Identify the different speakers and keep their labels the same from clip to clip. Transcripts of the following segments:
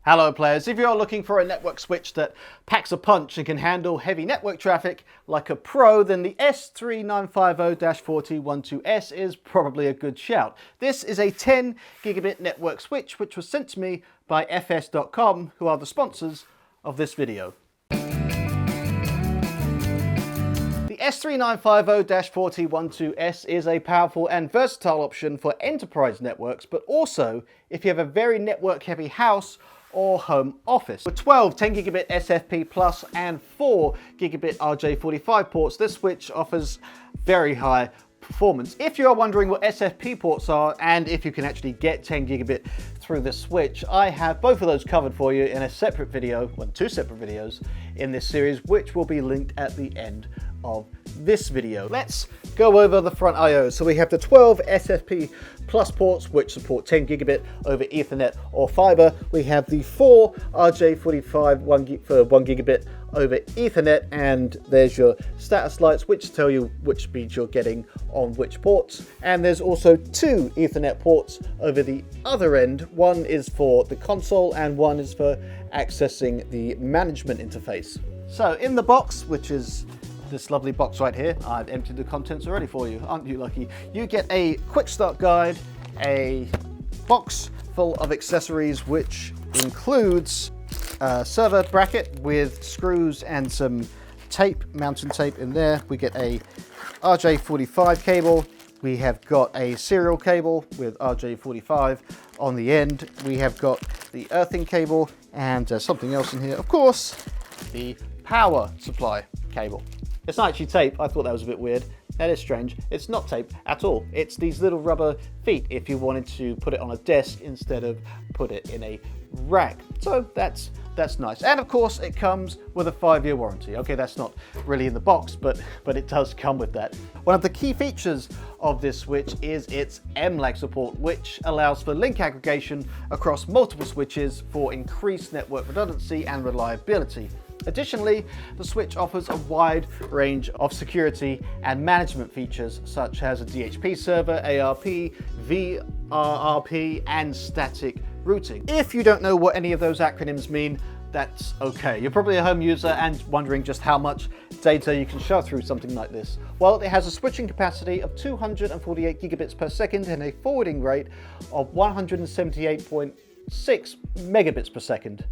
Speaker 1: Hello players, if you're looking for a network switch that packs a punch and can handle heavy network traffic like a pro, then the S3950-4T12S is probably a good shout. This is a 10 gigabit network switch which was sent to me by fs.com, who are the sponsors of this video. The S3950-4T12S is a powerful and versatile option for enterprise networks, but also if you have a very network heavy house or home office. With 12 10 gigabit SFP plus and 4 gigabit RJ45 ports, this switch offers very high performance. If you are wondering what SFP ports are and if you can actually get 10 gigabit through the switch, I have both of those covered for you in a separate video, well, two separate videos in this series, which will be linked at the end of this video. Let's go over the front I/O. So we have the 12 SFP plus ports which support 10 gigabit over Ethernet or fiber. We have the 4 RJ45 for 1 gigabit over Ethernet, and there's your status lights which tell you which speeds you're getting on which ports. And there's also 2 Ethernet ports over the other end. One is for the console and one is for accessing the management interface. So in the box, which is this lovely box right here, I've emptied the contents already for you. Aren't you lucky? You get a quick start guide, a box full of accessories which includes a server bracket with screws and some tape, mounting tape in there. We get a RJ45 cable. We have got a serial cable with RJ45 on the end. We have got the earthing cable and something else in here. Of course, the power supply cable. It's not actually tape. I thought that was a bit weird. That is strange. It's not tape at all. It's these little rubber feet if you wanted to put it on a desk instead of put it in a rack. So that's nice. And of course it comes with a 5-year warranty. Okay, that's not really in the box, but it does come with that. One of the key features of this switch is its MLAG support, which allows for link aggregation across multiple switches for increased network redundancy and reliability. Additionally, the switch offers a wide range of security and management features such as a DHP server, ARP, VRRP, and static routing. If you don't know what any of those acronyms mean, that's okay. You're probably a home user and wondering just how much data you can shove through something like this. Well, it has a switching capacity of 248 gigabits per second and a forwarding rate of 178.6 megabits per second.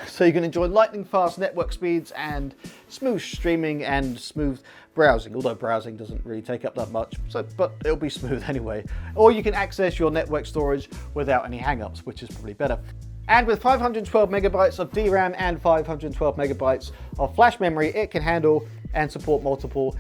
Speaker 1: So you can enjoy lightning fast network speeds and smooth streaming and smooth browsing, although browsing doesn't really take up that much, but it'll be smooth anyway. Or you can access your network storage without any hang-ups, which is probably better. And with 512 megabytes of DRAM and 512 megabytes of flash memory, it can handle and support multiple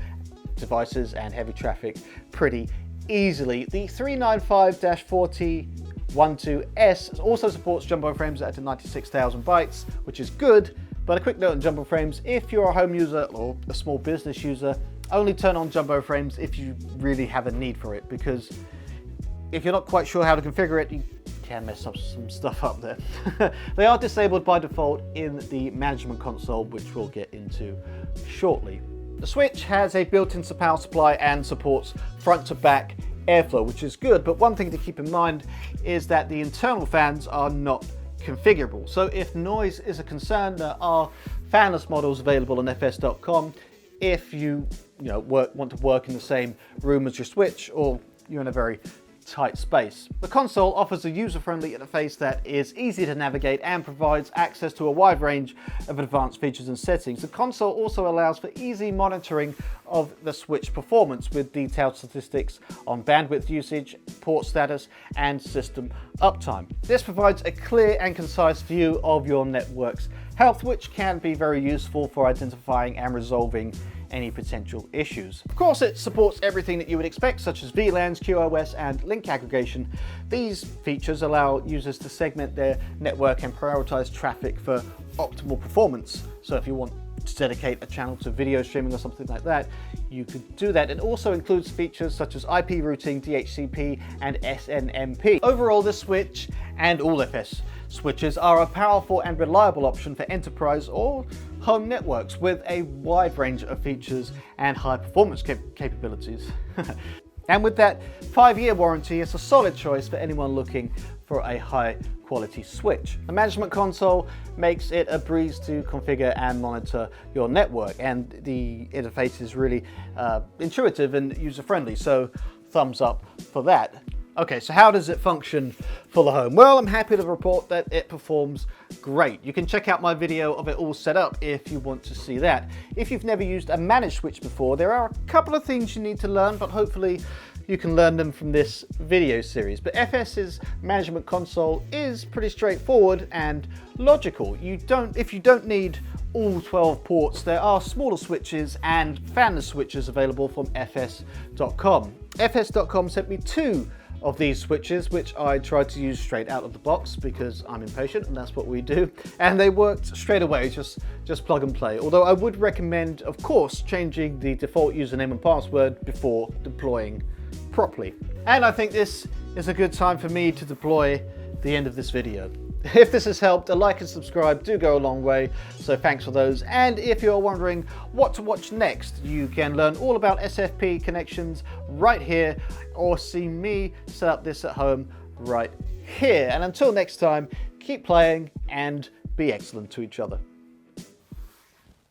Speaker 1: devices and heavy traffic pretty easily. The 395-4T12S also supports jumbo frames at 96,000 bytes, which is good, but a quick note on jumbo frames: if you're a home user or a small business user, only turn on jumbo frames if you really have a need for it, because if you're not quite sure how to configure it, you can mess up some stuff up there. They are disabled by default in the management console, which we'll get into shortly. The switch has a built-in power supply and supports front to back airflow, which is good, but one thing to keep in mind is that the internal fans are not configurable. So if noise is a concern, there are fanless models available on fs.com if you want to work in the same room as your switch, or you're in a very tight space. The console offers a user-friendly interface that is easy to navigate and provides access to a wide range of advanced features and settings. The console also allows for easy monitoring of the switch performance with detailed statistics on bandwidth usage, port status, and system uptime. This provides a clear and concise view of your network's health, which can be very useful for identifying and resolving any potential issues. Of course, it supports everything that you would expect, such as VLANs, QoS, and link aggregation. These features allow users to segment their network and prioritize traffic for optimal performance. So if you want to dedicate a channel to video streaming or something like that, you could do that. It also includes features such as IP routing, DHCP, and SNMP. Overall, this switch and all FS switches are a powerful and reliable option for enterprise or home networks with a wide range of features and high performance capabilities. And with that 5-year warranty, it's a solid choice for anyone looking for a high quality switch. The management console makes it a breeze to configure and monitor your network, and the interface is really intuitive and user-friendly, so thumbs up for that. Okay, so how does it function for the home? Well, I'm happy to report that it performs great. You can check out my video of it all set up if you want to see that. If you've never used a managed switch before, there are a couple of things you need to learn, but hopefully you can learn them from this video series. But FS's management console is pretty straightforward and logical. If you don't need all 12 ports, there are smaller switches and fanless switches available from fs.com. fs.com sent me 2 of these switches, which I tried to use straight out of the box because I'm impatient and that's what we do, and they worked straight away, just plug and play. Although I would recommend, of course, changing the default username and password before deploying properly. And I think this is a good time for me to deploy the end of this video. If this has helped, a like and subscribe do go a long way, so thanks for those. And if you're wondering what to watch next, you can learn all about SFP connections right here, or see me set up this at home right here. And until next time, keep playing and be excellent to each other.